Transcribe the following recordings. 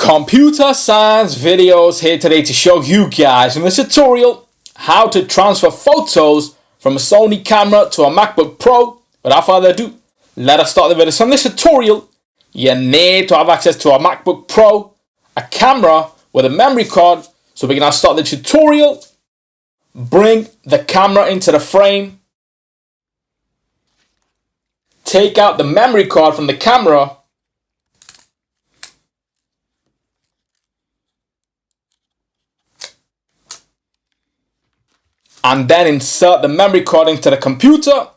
Computer science videos here today to show you guys in this tutorial how to transfer photos from a Sony camera to a MacBook Pro. Without further ado, let us start the video. So in this tutorial, you need to have access to a MacBook Pro, a camera with a memory card. So we can now start the tutorial. Bring the camera into the frame. Take out the memory card from the camera. And then insert the memory card into the computer.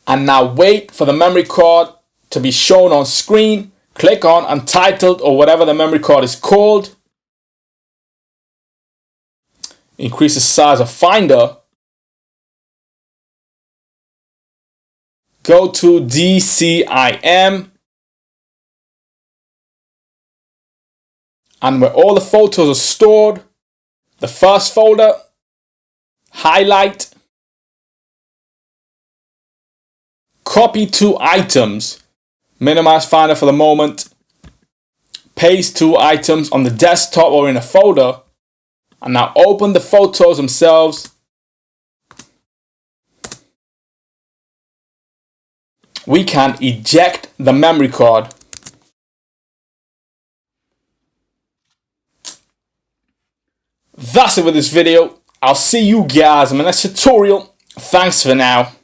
And now wait for the memory card to be shown on screen. Click on Untitled or whatever the memory card is called. Increase the size of Finder. Go to DCIM. And where all the photos are stored, the first folder, highlight, copy two items, minimize Finder for the moment, paste two items on the desktop or in a folder, and now open the photos themselves. We can eject the memory card. That's it with this video. I'll see you guys in my next tutorial. Thanks for now.